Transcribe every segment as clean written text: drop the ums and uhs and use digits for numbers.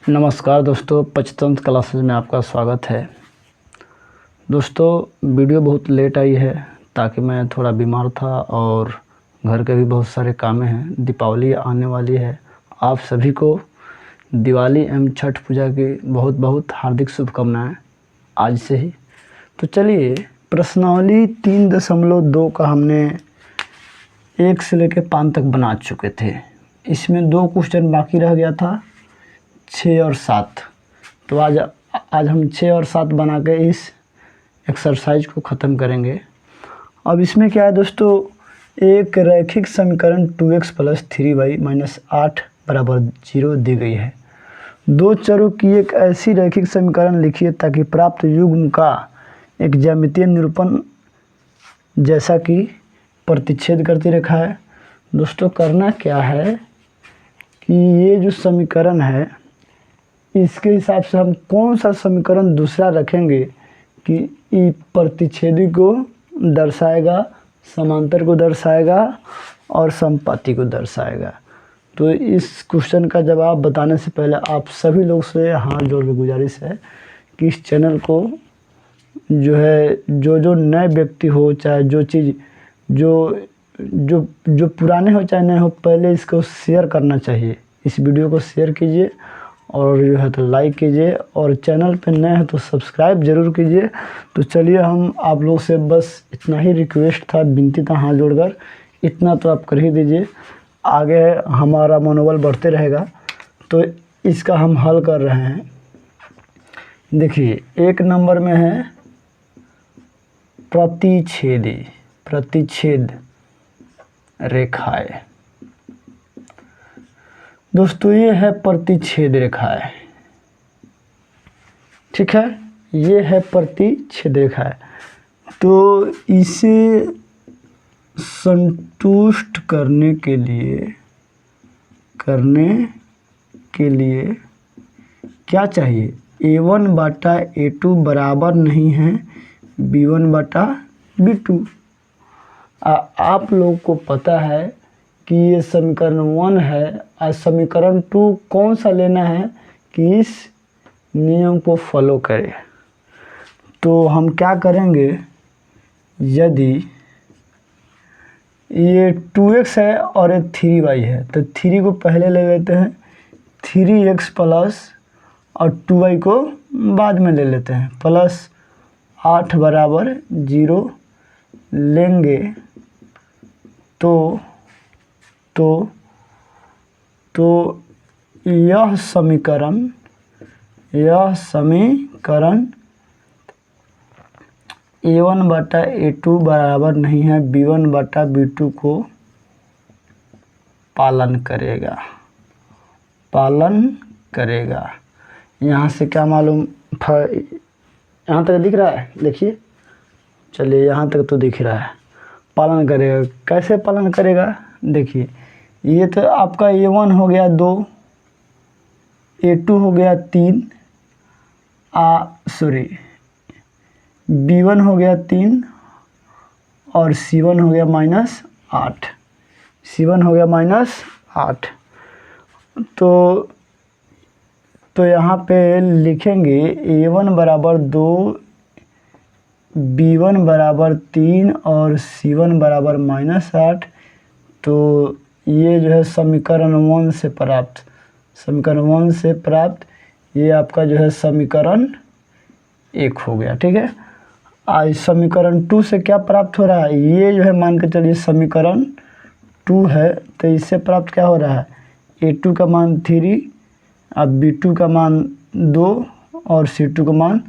नमस्कार दोस्तों, पंचतंत्र क्लासेस में आपका स्वागत है। दोस्तों, वीडियो बहुत लेट आई है ताकि मैं थोड़ा बीमार था और घर के भी बहुत सारे काम हैं। दीपावली आने वाली है। आप सभी को दिवाली एवं छठ पूजा की बहुत बहुत हार्दिक शुभकामनाएं आज से ही। तो चलिए, प्रश्नावली 3.2 का हमने 1 से लेकर 5 तक बना चुके थे। इसमें 2 क्वेश्चन बाकी रह गया था, 6 और 7। तो आज हम 6 और 7 बना के इस एक्सरसाइज को ख़त्म करेंगे। अब इसमें क्या है दोस्तों, एक रैखिक समीकरण 2x + 3y - 8 = 0 दी गई है। 2 चरों की एक ऐसी रैखिक समीकरण लिखिए ताकि प्राप्त युग्म का एक ज्यामितीय निरूपण जैसा कि प्रतिच्छेद करती रेखा है। दोस्तों, करना क्या है कि ये जो समीकरण है इसके हिसाब से हम कौन सा समीकरण दूसरा रखेंगे कि ये प्रतिच्छेदी को दर्शाएगा, समांतर को दर्शाएगा और समपाती को दर्शाएगा। तो इस क्वेश्चन का जवाब बताने से पहले आप सभी लोग से हाथ जोड़ के गुजारिश है कि इस चैनल को जो है जो नए व्यक्ति हो, चाहे जो चीज़ जो पुराने हो चाहे नए हो, पहले इसको शेयर करना चाहिए। इस वीडियो को शेयर कीजिए और जो है तो लाइक कीजिए, और चैनल पे नए हैं तो सब्सक्राइब ज़रूर कीजिए। तो चलिए, हम आप लोग से बस इतना ही रिक्वेस्ट था, विनती था हाथ जोड़कर, इतना तो आप कर ही दीजिए। आगे हमारा मनोबल बढ़ते रहेगा। तो इसका हम हल कर रहे हैं। देखिए, 1 नंबर में है प्रतिच्छेद रेखाएं। दोस्तों, ये है प्रतिच्छेद रेखाएं, ठीक है, ये है प्रतिच्छेद रेखाएं। तो इसे संतुष्ट करने के लिए क्या चाहिए, a1/a2 बराबर नहीं है b1/b2। आप लोग को पता है कि ये समीकरण 1 है और समीकरण 2 कौन सा लेना है कि इस नियम को फॉलो करें। तो हम क्या करेंगे, यदि ये 2x है और ये 3y है तो 3 को पहले ले लेते हैं, 3x प्लस और 2y को बाद में ले लेते हैं, प्लस 8 = 0 लेंगे। तो यह समीकरण a1/a2 बराबर नहीं है b1/b2 को पालन करेगा। यहाँ से क्या मालूम, यहाँ तक दिख रहा है, देखिए, चलिए यहाँ तक तो दिख रहा है। पालन करेगा, कैसे पालन करेगा, देखिए, ये तो आपका a1 हो गया 2, a2 हो गया 3, b1 हो गया 3 और c1 हो गया -8। तो यहाँ पे लिखेंगे a1 = 2, b1 = 3 और c1 = -8। तो ये जो है समीकरण 1 से प्राप्त ये आपका जो है समीकरण 1 हो गया, ठीक है। आज समीकरण 2 से क्या प्राप्त हो रहा है, ये जो है मान के चलिए समीकरण 2 है, तो इससे प्राप्त क्या हो रहा है, a2 का मान 3 अब b2 का मान 2 और c2 का मान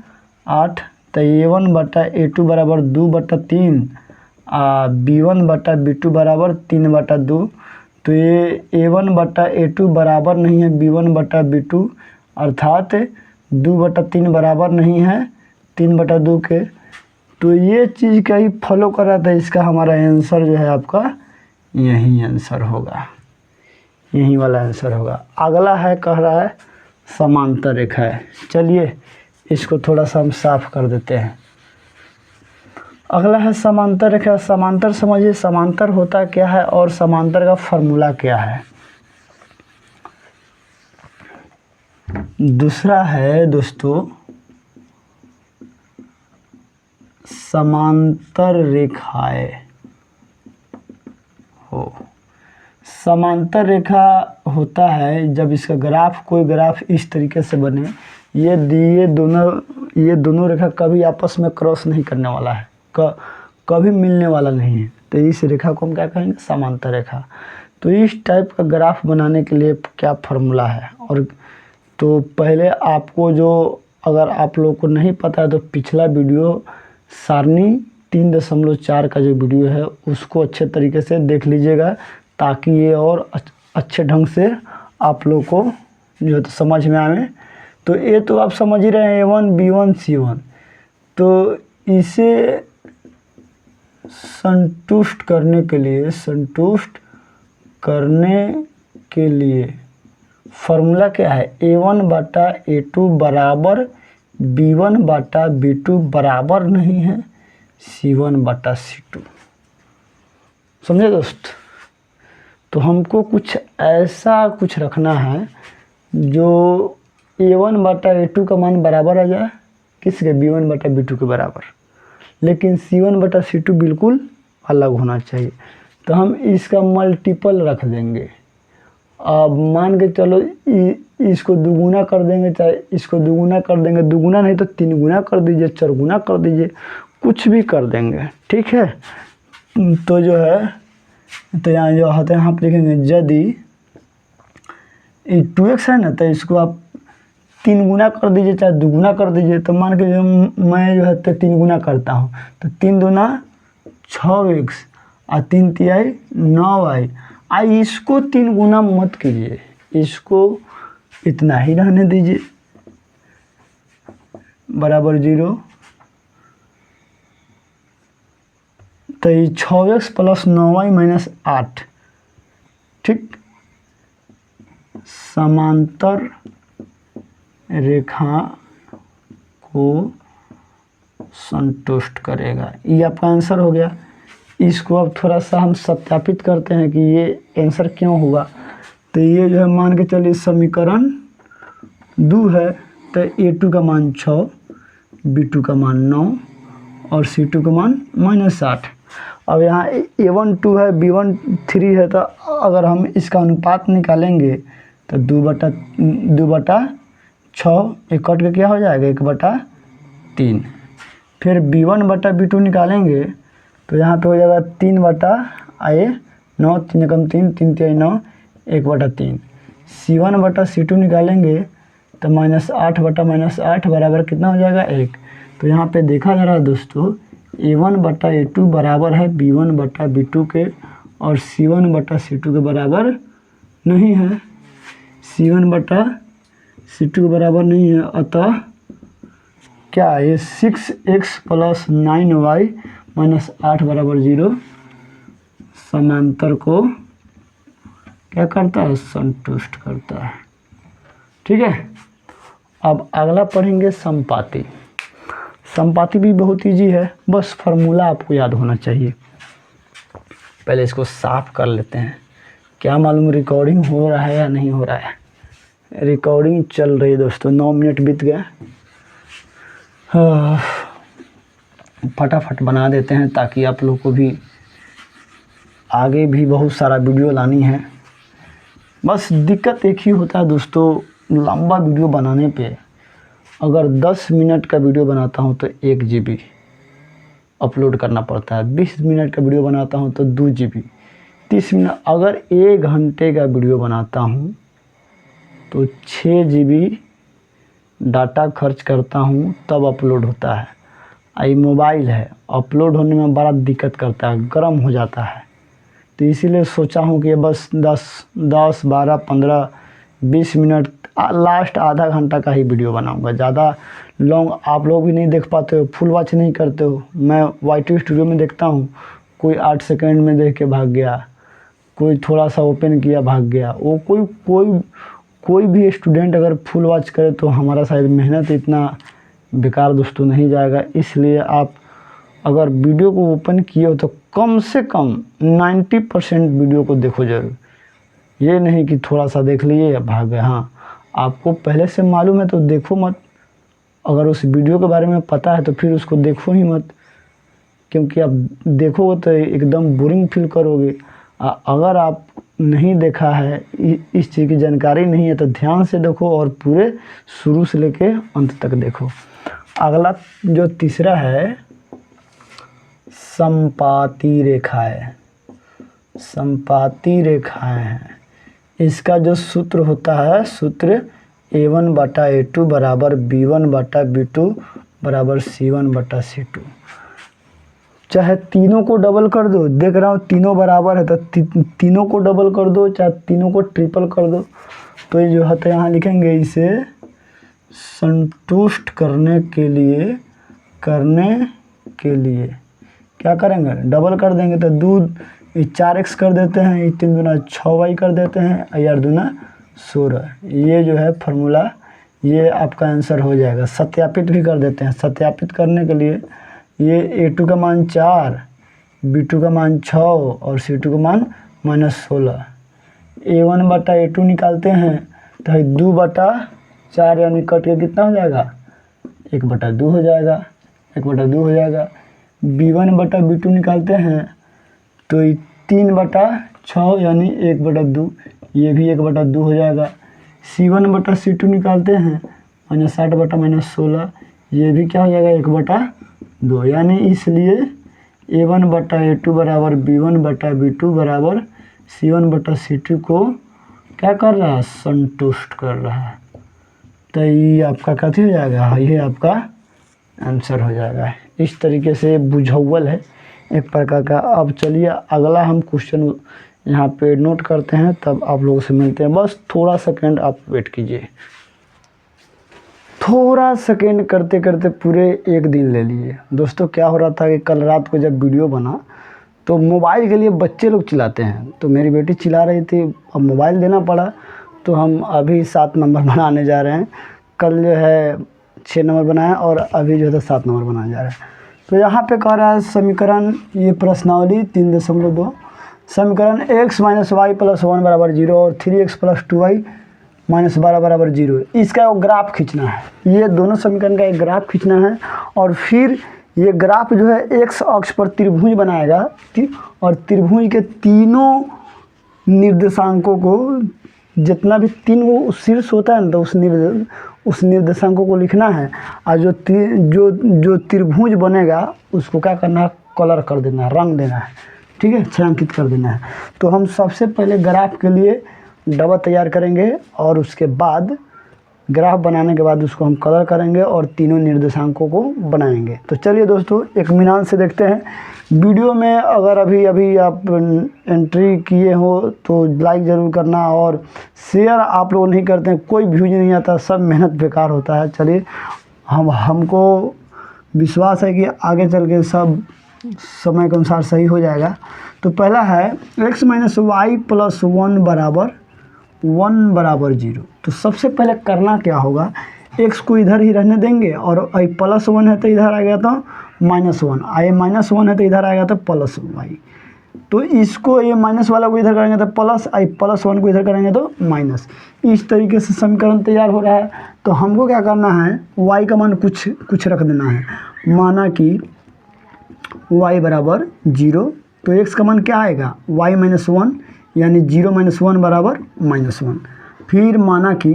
8। तो a1/a2 बराबर 2/3 b1/b2 बराबर 3/2। तो ये a1/a2 बराबर नहीं है b1/b2, अर्थात 2/3 बराबर नहीं है 3/2 के। तो ये चीज़ का ही फॉलो कर रहा था। इसका हमारा आंसर जो है आपका यही आंसर होगा, यही वाला आंसर होगा। अगला है, कह रहा है समांतर रेखा है। चलिए, इसको थोड़ा सा हम साफ कर देते हैं। अगला है समांतर रेखा। समांतर समझिए, समांतर होता क्या है और समांतर का फॉर्मूला क्या है। दूसरा है दोस्तों समांतर रेखाएं हो। समांतर रेखा होता है जब इसका ग्राफ, कोई ग्राफ इस तरीके से बने, ये दोनों रेखा कभी आपस में क्रॉस नहीं करने वाला है, कभी मिलने वाला नहीं है, तो इस रेखा को हम क्या कहेंगे? समांतर रेखा। तो इस टाइप का ग्राफ बनाने के लिए क्या फार्मूला है? और तो पहले आपको जो, अगर आप लोग को नहीं पता है तो पिछला वीडियो सारणी 3.4 का जो वीडियो है उसको अच्छे तरीके से देख लीजिएगा, ताकि ये और अच्छे ढंग से आप लोग को जो है तो समझ में आए। तो ये तो आप समझ ही रहे हैं A1 B1 C1। तो इसे संतुष्ट करने के लिए फार्मूला क्या है? A1/A2 बराबर B1/B2 बराबर नहीं है C1/C2। समझे दोस्त? तो हमको कुछ ऐसा कुछ रखना है जो A1/A2 का मान बराबर आ जाए किसके? B1/B2 के बराबर, लेकिन C1/C2 बिल्कुल अलग होना चाहिए। तो हम इसका मल्टीपल रख देंगे। अब मान के चलो इसको दुगुना कर देंगे, चाहे इसको दुगुना कर देंगे, दुगुना नहीं तो 3 गुना कर दीजिए, 4 गुना कर दीजिए, कुछ भी कर देंगे, ठीक है। तो जो है, तो यहाँ जो होता है, यहाँ पर लिखेंगे यदि 2x है ना, तो इसको आप 3 गुना कर दीजिए, चाहे दुगुना कर दीजिए। तो मान के जो मैं जो है तो 3 गुना करता हूँ, तो 3 दूना 6x और 3 तिहाई 9y। आई इसको 3 गुना मत कीजिए, इसको इतना ही रहने दीजिए, बराबर 0। तो ये 6x + 9y - 8, ठीक, समांतर रेखा को संतुष्ट करेगा। ये आपका आंसर हो गया। इसको अब थोड़ा सा हम सत्यापित करते हैं कि ये आंसर क्यों हुआ। तो ये जो है मान के चलिए समीकरण 2 है, तो A2 का मान 6, B2 का मान 9 और C2 का मान -8। अब यहाँ A1 2 है, B1 3 है, तो अगर हम इसका अनुपात निकालेंगे तो 2/6 एक कट के क्या हो जाएगा? 1/3। फिर B1/B2 निकालेंगे तो यहाँ पे हो जाएगा 3/9, 3 कम 3, 3 तिहाई 9, 1/3। C1/C2 निकालेंगे तो -8/-8 बराबर कितना हो जाएगा? 1। तो यहाँ पे देखा जा रहा है दोस्तों, A1/A2 बराबर है B1/B2 के, और C1/C2 के बराबर नहीं है, C1/C2 के बराबर नहीं है। अतः क्या ये 6x + 9y - 8 बराबर 0 समांतर को क्या करता है? संतुष्ट करता है, ठीक है। अब अगला पढ़ेंगे समपाती। समपाती भी बहुत इजी है, बस फार्मूला आपको याद होना चाहिए। पहले इसको साफ कर लेते हैं। क्या मालूम रिकॉर्डिंग हो रहा है या नहीं हो रहा है? रिकॉर्डिंग चल रही है दोस्तों। 9 मिनट बीत गए। फटाफट बना देते हैं ताकि आप लोग को भी आगे भी बहुत सारा वीडियो लानी है। बस दिक्कत एक ही होता है दोस्तों, लंबा वीडियो बनाने पे अगर 10 मिनट का वीडियो बनाता हूँ तो 1 GB अपलोड करना पड़ता है, 20 मिनट का वीडियो बनाता हूँ तो 2 GB, 30 मिनट, अगर 1 घंटे का वीडियो बनाता हूँ तो 6 GB डाटा खर्च करता हूँ तब अपलोड होता है। आई मोबाइल है, अपलोड होने में बड़ा दिक्कत करता है, गर्म हो जाता है। तो इसीलिए सोचा हूँ कि बस 10, 12, 15, 20 मिनट, लास्ट आधा घंटा का ही वीडियो बनाऊंगा। ज़्यादा लॉन्ग आप लोग भी नहीं देख पाते हो, फुल वॉच नहीं करते हो। मैं YT स्टूडियो में देखता हूँ, कोई 8 सेकंड में देख के भाग गया, कोई थोड़ा सा ओपन किया भाग गया। वो कोई भी स्टूडेंट अगर फुल वॉच करे तो हमारा शायद मेहनत इतना बेकार दोस्तों नहीं जाएगा। इसलिए आप अगर वीडियो को ओपन किए हो तो कम से कम 90% वीडियो को देखो ज़रूर। ये नहीं कि थोड़ा सा देख लिए या भाग गए। हाँ, आपको पहले से मालूम है तो देखो मत, अगर उस वीडियो के बारे में पता है तो फिर उसको देखो ही मत, क्योंकि आप देखोगे तो एकदम बोरिंग फील करोगे। अगर आप नहीं देखा है, इस चीज़ की जानकारी नहीं है, तो ध्यान से देखो और पूरे शुरू से लेके अंत तक देखो। अगला जो तीसरा है, समपाती रेखाएं। समपाती रेखाएं हैं, इसका जो सूत्र होता है, सूत्र A1/A2 बराबर B1/B2 बराबर C1/C2। चाहे तीनों को डबल कर दो, देख रहा हूँ तीनों बराबर है तो तीनों को डबल कर दो, चाहे तीनों को ट्रिपल कर दो, तो ये जो है तो यहाँ लिखेंगे, इसे संतुष्ट करने के लिए क्या करेंगे, डबल कर देंगे। तो दूध 4x कर देते हैं, 3 दूना 6y कर देते हैं, 8 दूना 16। ये जो है फार्मूला, ये आपका आंसर हो जाएगा। सत्यापित भी कर देते हैं। सत्यापित करने के लिए ये A2 का मान 4, B2 का मान 6 और C2 का मान -16। A1/A2 निकालते हैं तो 2/4 यानी कट के कितना हो जाएगा, 1/2 हो जाएगा, 1/2 हो जाएगा। B1/B2 निकालते हैं तो 3/6 यानी 1/2, ये भी 1/2 हो जाएगा। C1/C2 निकालते हैं -8/-16, ये भी क्या हो जाएगा, 1/2, यानी इसलिए A1/A2 बराबर B1/B2 बराबर C1/C2 को क्या कर रहा है, संतुष्ट कर रहा है। तो ये आपका कथी हो जाएगा, ये आपका आंसर हो जाएगा। इस तरीके से बुझावल है एक प्रकार का। अब चलिए अगला हम क्वेश्चन यहाँ पे नोट करते हैं, तब आप लोगों से मिलते हैं। बस थोड़ा सेकंड आप वेट कीजिए। थोड़ा सेकंड करते करते पूरे एक दिन ले लिए। दोस्तों क्या हो रहा था कि कल रात को जब वीडियो बना तो मोबाइल के लिए बच्चे लोग चिल्लाते हैं, तो मेरी बेटी चिल्ला रही थी, अब मोबाइल देना पड़ा। तो हम अभी 7 नंबर बनाने जा रहे हैं। कल जो है 6 नंबर बनाया और अभी जो है 7 नंबर बनाने जा रहे हैं। तो यहाँ पे कह रहा है समीकरण, ये प्रश्नावली 3.2, समीकरण x - y + 1 बराबर 0 और 3x + 2y - 12 बराबर 0, इसका ग्राफ खींचना है। ये दोनों समीकरण का एक ग्राफ खींचना है और फिर ये ग्राफ जो है x अक्ष पर त्रिभुज बनाएगा और त्रिभुज के तीनों निर्देशांकों को, जितना भी 3 शीर्ष होता है ना, तो उस निर्देशांकों को लिखना है। और जो त्रिभुज बनेगा उसको क्या करना है, कलर कर देना है, रंग देना है, ठीक है, छायांकित कर देना है। तो हम सबसे पहले ग्राफ के लिए डबल तैयार करेंगे और उसके बाद ग्राफ बनाने के बाद उसको हम कलर करेंगे और तीनों निर्देशांकों को बनाएंगे। तो चलिए दोस्तों इत्मीनान से देखते हैं। वीडियो में अगर अभी आप एंट्री किए हो तो लाइक ज़रूर करना, और शेयर आप लोग नहीं करते हैं, कोई व्यूज नहीं आता, सब मेहनत बेकार होता है। चलिए हमको विश्वास है कि आगे चल के सब समय के अनुसार सही हो जाएगा। तो पहला है x - y + 1 बराबर 1 बराबर 0। तो सबसे पहले करना क्या होगा, x को इधर ही रहने देंगे और आई +1 है तो इधर आएगा तो -1, आई -1 है तो इधर आएगा तो +y। तो इसको ये माइनस वाला को इधर करेंगे तो प्लस, आई +1 को इधर करेंगे तो माइनस। इस तरीके से समीकरण तैयार हो रहा है। तो हमको क्या करना है, y का मान कुछ रख देना है। माना कि y बराबर 0, तो x का मान क्या आएगा, y - 1, यानी 0 - 1 बराबर -1। फिर माना कि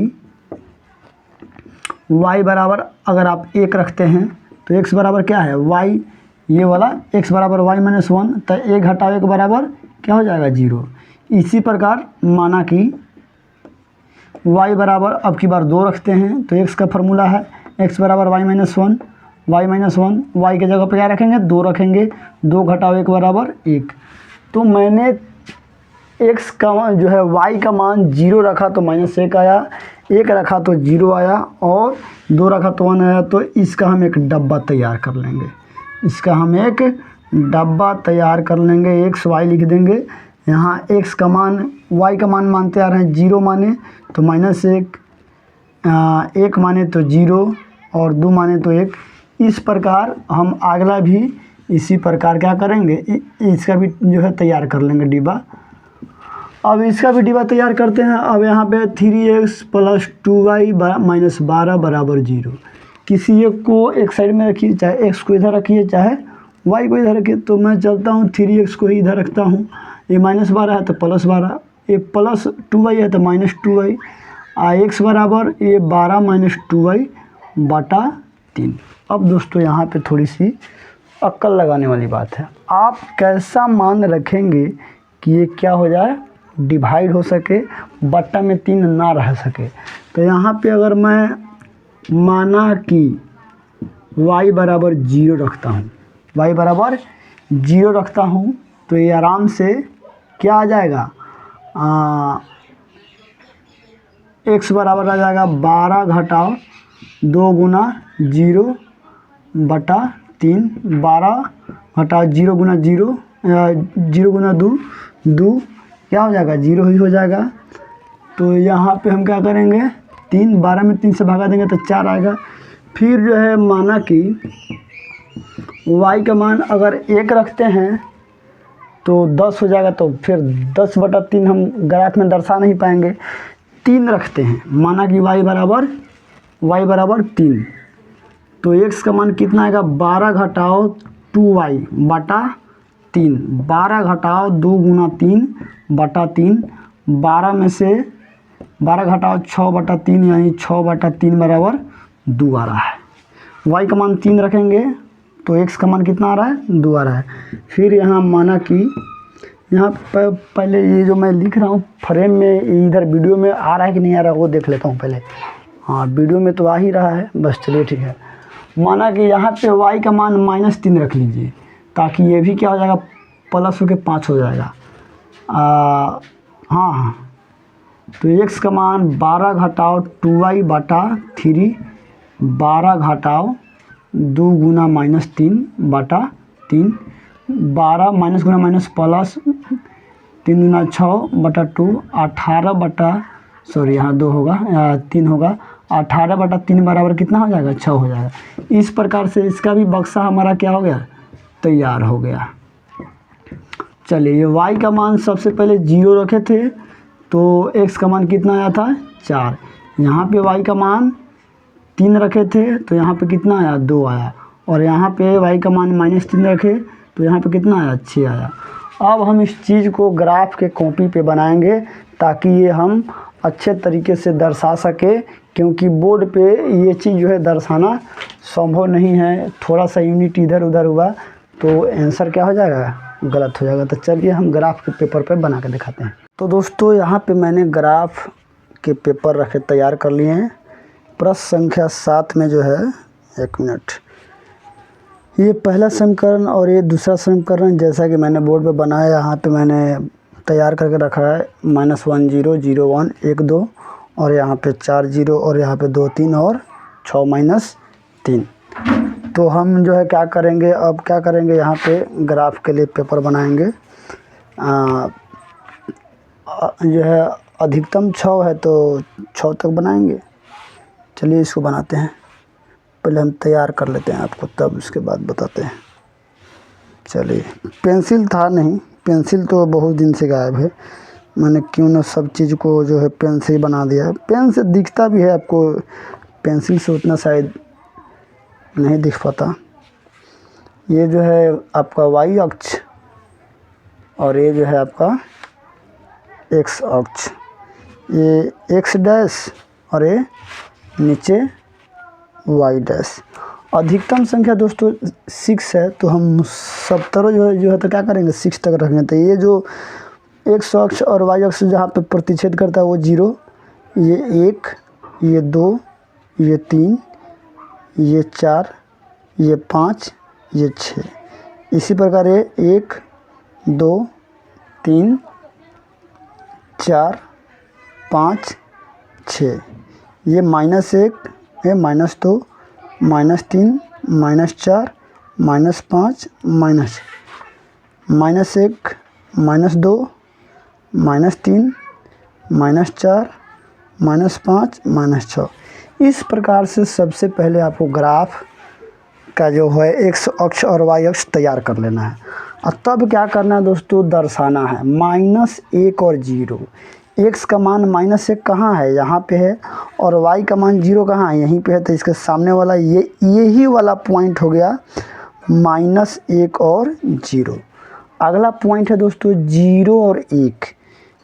y बराबर, अगर आप 1 रखते हैं तो x बराबर क्या है, y, ये वाला x बराबर y - 1, तो 1 घटाओ 1 बराबर क्या हो जाएगा, 0। इसी प्रकार माना कि y बराबर अब की बार 2 रखते हैं तो x का फार्मूला है x बराबर y - 1, y के जगह पे क्या रखेंगे, 2 रखेंगे, 2 घटाओ 1 बराबर 1। तो मैंने x का जो है y का मान 0 रखा तो -1 आया, 1 रखा तो 0 आया और 2 रखा तो 1 आया। तो इसका हम एक डब्बा तैयार कर लेंगे, x y लिख देंगे। यहाँ x का मान, y का मान मानते आ रहे हैं 0 माने तो -1, 1 माने तो 0 और 2 माने तो 1। इस प्रकार हम अगला भी इसी प्रकार क्या करेंगे, इसका भी जो है तैयार कर लेंगे डिब्बा। अब इसका भी डिवा तैयार करते हैं। अब यहाँ पे 3x + 2y - 12 बराबर 0। किसी एक को एक साइड में रखिए, चाहे x को इधर रखिए चाहे y को इधर रखिए। तो मैं चलता हूँ 3x को ही इधर रखता हूँ। ये -12 है तो +12, ये +2y है तो -2y, x बराबर ये 12 - 2y बटा 3। अब दोस्तों यहाँ पे थोड़ी सी अक्ल लगाने वाली बात है। आप कैसा मान रखेंगे कि ये क्या हो जाए, डिवाइड हो सके, बट्टा में 3 ना रह सके। तो यहाँ पे अगर मैं माना कि y बराबर 0 रखता हूँ, y बराबर 0 रखता हूँ, तो ये आराम से क्या आ जाएगा, x बराबर आ जाएगा 12 घटाओ 2 गुना 0 बटा 3। 12 घटाओ 0 गुना 0, 0 गुना 2, 2 क्या हो जाएगा, 0 ही हो जाएगा। तो यहाँ पे हम क्या करेंगे, 3, 12 में 3 से भगा देंगे तो 4 आएगा। फिर जो है माना कि y का मान अगर 1 रखते हैं तो 10 हो जाएगा, तो फिर 10 बटा 3 हम ग्राफ में दर्शा नहीं पाएंगे। 3 रखते हैं, माना कि y बराबर 3, तो x का मान कितना आएगा, 12 घटाओ 2y बटा 3। 12 घटाओ 2 गुना 3 बटा 3। 12 में से 12 घटाओ 6 बटा 3, यानी 6 बटा 3 बराबर 2 आ रहा है। y का मान 3 रखेंगे तो x का मान कितना आ रहा है, 2 आ रहा है। फिर यहाँ माना कि यहाँ पहले ये जो मैं लिख रहा हूँ फ्रेम में, इधर वीडियो में आ रहा है कि नहीं आ रहा है वो देख लेता हूँ पहले। हाँ, वीडियो में तो आ ही रहा है, बस चलिए ठीक है। माना कि यहाँ पे y का मान -3 रख लीजिए, ताकि ये भी क्या हो जाएगा, प्लस होकर 5 हो जाएगा। हाँ, तो x का मान 12 घटाओ 2y बटा 3, 12 घटाओ 2 गुना -3 बटा 3, 12 माइनस गुना माइनस प्लस 3 गुना 6 बटा 2, 18 बटा, सॉरी यहाँ 2 होगा, 3 होगा, 18 बटा 3 बराबर कितना हो जाएगा, 6 हो जाएगा। इस प्रकार से इसका भी बक्सा हमारा क्या हो गया, तैयार हो गया। चलिए, ये y का मान सबसे पहले 0 रखे थे तो x का मान कितना आया था, 4। यहाँ पे y का मान 3 रखे थे तो यहाँ पे कितना आया, 2 आया। और यहाँ पे y का मान -3 रखे तो यहाँ पे कितना आया, 6 आया। अब हम इस चीज़ को ग्राफ के कॉपी पे बनाएंगे ताकि ये हम अच्छे तरीके से दर्शा सके, क्योंकि बोर्ड पे ये चीज़ जो है दर्शाना संभव नहीं है। थोड़ा सा यूनिट इधर उधर हुआ तो आंसर क्या हो जाएगा, गलत हो जाएगा। तो चलिए हम ग्राफ के पेपर पे बना के दिखाते हैं। तो दोस्तों, यहाँ पे मैंने ग्राफ के पेपर रखे तैयार कर लिए हैं। प्रश्न संख्या 7 में जो है, 1 मिनट, ये पहला समीकरण और ये दूसरा समीकरण जैसा कि मैंने बोर्ड पे बनाया, यहाँ पे मैंने तैयार करके रखा है। -1 0 0 1 1 2, और यहाँ पे 4 0, और यहाँ पे 2 3, और 6 -3। तो हम जो है क्या करेंगे, अब क्या करेंगे, यहाँ पे ग्राफ के लिए पेपर बनाएंगे। जो है अधिकतम 6 है तो 6 तक बनाएंगे। चलिए इसको बनाते हैं, पहले हम तैयार कर लेते हैं आपको, तब उसके बाद बताते हैं। चलिए, पेंसिल था नहीं, पेंसिल तो बहुत दिन से गायब है। मैंने क्यों ना सब चीज़ को जो है पेन से ही बना दिया है। पेन से दिखता भी है आपको, पेंसिल से उतना शायद नहीं दिख पाता। ये जो है आपका y अक्ष और ये जो है आपका x अक्ष, ये x डैश और ये नीचे y डैश। अधिकतम संख्या दोस्तों 6 है, तो हम सब तरह जो है तो क्या करेंगे, 6 तक रखेंगे। तो ये जो x अक्ष और y अक्ष जहाँ पे प्रतिच्छेद करता है वो 0, ये 1, ये 2, ये 3, ये 4, ये 5, ये 6। इसी प्रकार ये 1 2 3 4 5 6, ये -1, ये -2, -3, -4, -5, -1, -2, -3, -4, -5, -6। इस प्रकार से सबसे पहले आपको ग्राफ का जो है x अक्ष और y अक्ष तैयार कर लेना है। और तब क्या करना है दोस्तों, दर्शाना है -1 और 0। x का मान -1 कहाँ है, यहाँ पे है, और y का मान 0 कहाँ है, यहीं पे है। तो इसके सामने वाला यही वाला पॉइंट हो गया -1 और 0। अगला पॉइंट है दोस्तों 0 और 1।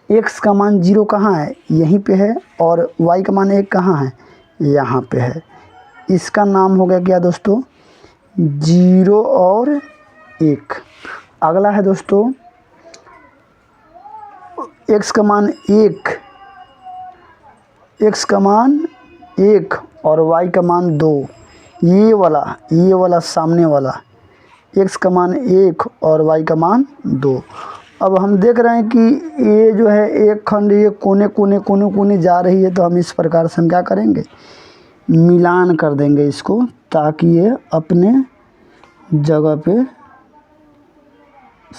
x का मान 0 कहाँ है, यहीं पे है, और y का मान 1 कहाँ है, यहाँ पे है। इसका नाम हो गया क्या दोस्तों, 0 और 1। अगला है दोस्तों x का मान 1, x का मान 1 और y का मान 2। ये वाला सामने वाला, x का मान 1 और y का मान 2। अब हम देख रहे हैं कि ये जो है एक खंड ये कोने जा रही है, तो हम इस प्रकार से हम क्या करेंगे, मिलान कर देंगे इसको, ताकि ये अपने जगह पे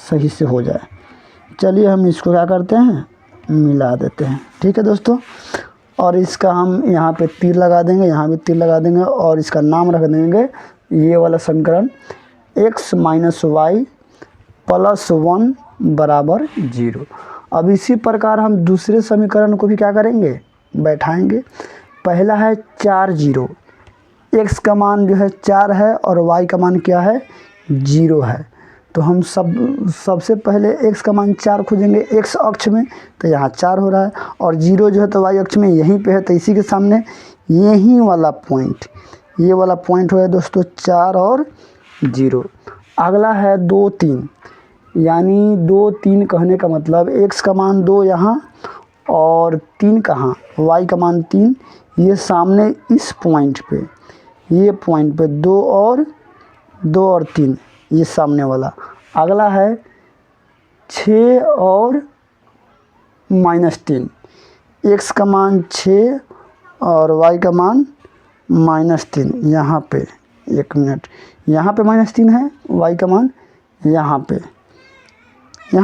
सही से हो जाए। चलिए हम इसको क्या करते हैं, मिला देते हैं। ठीक है दोस्तों, और इसका हम यहाँ पे तीर लगा देंगे, यहाँ भी तीर लगा देंगे, और इसका नाम रख देंगे ये वाला समीकरण x - y + 1 बराबर 0। अब इसी प्रकार हम दूसरे समीकरण को भी क्या करेंगे, बैठाएंगे। पहला है 4 0, x का मान जो है 4 है और y का मान क्या है, 0 है। तो हम सबसे पहले x का मान 4 खोजेंगे x अक्ष में, तो यहाँ 4 हो रहा है, और 0 जो है तो y अक्ष में यहीं पे है, तो इसी के सामने यही वाला पॉइंट, ये वाला पॉइंट हो गया दोस्तों 4 और 0। अगला है 2 3, यानी 2 3 कहने का मतलब x का मान 2 यहाँ और 3 कहाँ, y का मान 3, ये सामने इस पॉइंट पे, ये पॉइंट पे 2 और 3, ये सामने वाला। अगला है 6 और -3, x का मान 6 और y का मान -3, यहाँ पे 1 मिनट, यहाँ पे -3 है, y का मान यहाँ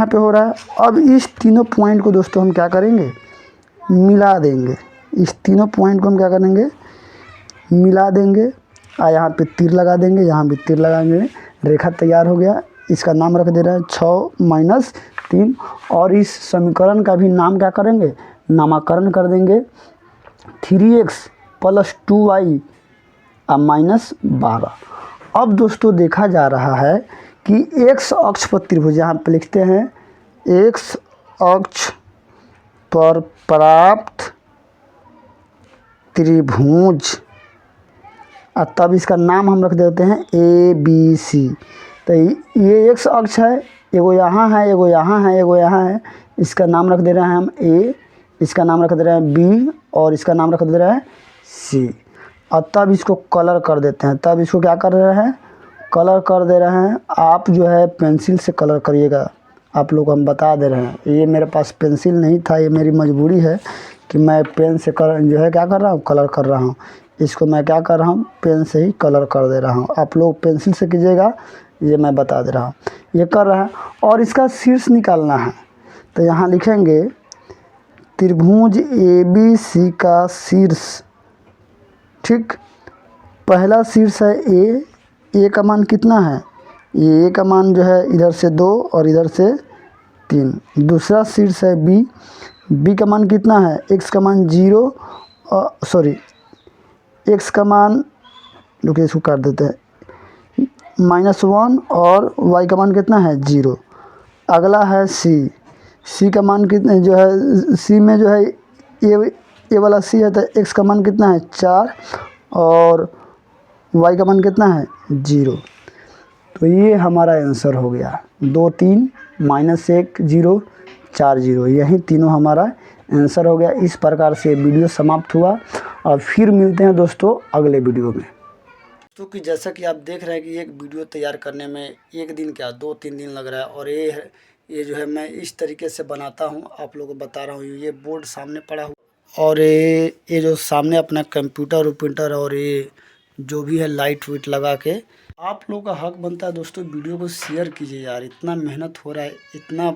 पे हो रहा है। अब इस तीनों पॉइंट को दोस्तों हम क्या करेंगे, मिला देंगे। इस तीनों पॉइंट को हम क्या करेंगे, मिला देंगे, और यहाँ पे तीर लगा देंगे, यहाँ भी तीर लगाएंगे। रेखा तैयार हो गया। इसका नाम रख दे रहे हैं 6 - 3, और इस समीकरण का भी नाम क्या करेंगे, नामकरण कर देंगे 3x + 2y -12। अब दोस्तों देखा जा रहा है कि x अक्ष पर त्रिभुज, यहाँ पे लिखते हैं x अक्ष पर प्राप्त त्रिभुज, और तब इसका नाम हम रख देते हैं ABC। तो ये x अक्ष है, एगो यहाँ है, एगो यहाँ है, एगो यहाँ है। इसका नाम रख दे रहे हैं हम A, इसका नाम रख दे रहे हैं B, और इसका नाम रख दे रहे हैं C। और तब इसको कलर कर देते हैं। तब इसको क्या कर रहे हैं, कलर कर दे रहे हैं। आप जो है पेंसिल से कलर करिएगा, आप लोग को हम बता दे रहे हैं। ये मेरे पास पेंसिल नहीं था, ये मेरी मजबूरी है कि मैं पेन से कलर जो है क्या कर रहा हूँ, कलर कर रहा हूँ। इसको मैं क्या कर रहा हूँ, पेन से ही कलर कर दे रहा हूँ। आप लोग पेंसिल से कीजिएगा, ये मैं बता दे रहा हूँ। ये कर रहा है, और इसका शीर्ष निकालना है। तो यहाँ लिखेंगे त्रिभुज ABC का शीर्ष। ठीक, पहला शीर्ष है A का मान कितना है, ये A का मान जो है इधर से 2 और इधर से 3। दूसरा शीर्ष है B का मान कितना है, x का मान 0, x का मान, रुकिए इसको काट देते हैं, -1, और y का मान कितना है, 0। अगला है C का मान कितना जो है, C में जो है ये वाला C है, तो x का मान कितना है, 4, और y का मान कितना है, 0। तो ये हमारा आंसर हो गया 2 3 -1 0 4 0, यही तीनों हमारा आंसर हो गया। इस प्रकार से वीडियो समाप्त हुआ, और फिर मिलते हैं दोस्तों अगले वीडियो में। तो कि जैसा कि आप देख रहे हैं कि एक वीडियो तैयार करने में 1 दिन क्या 2 3 दिन लग रहा है, और ये जो है मैं इस तरीके से बनाता हूँ, आप लोगों को बता रहा हूँ। ये बोर्ड सामने पड़ा हुआ, और ये जो सामने अपना कंप्यूटर और ये जो भी है लाइट वाइट लगा के, आप लोगों का हक बनता है दोस्तों, वीडियो को शेयर कीजिए यार। इतना मेहनत हो रहा है, इतना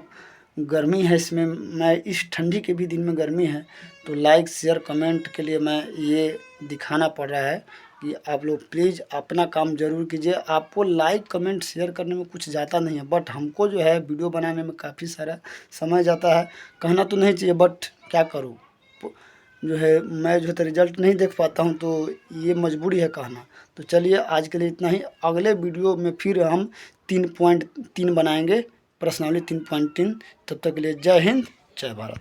गर्मी है इसमें, मैं इस ठंडी के भी दिन में गर्मी है, तो लाइक शेयर कमेंट के लिए मैं ये दिखाना पड़ रहा है कि आप लोग प्लीज़ अपना काम ज़रूर कीजिए। आपको लाइक कमेंट शेयर करने में कुछ जाता नहीं है, बट हमको जो है वीडियो बनाने में काफ़ी सारा समय जाता है। कहना तो नहीं चाहिए बट क्या करूँ, जो है मैं जो है तो रिज़ल्ट नहीं देख पाता हूँ, तो ये मजबूरी है कहना। तो चलिए आज के लिए इतना ही। अगले वीडियो में फिर हम 3.3 बनाएंगे, प्रश्नावली 3.3। तब तक के लिए जय हिंद, जय भारत।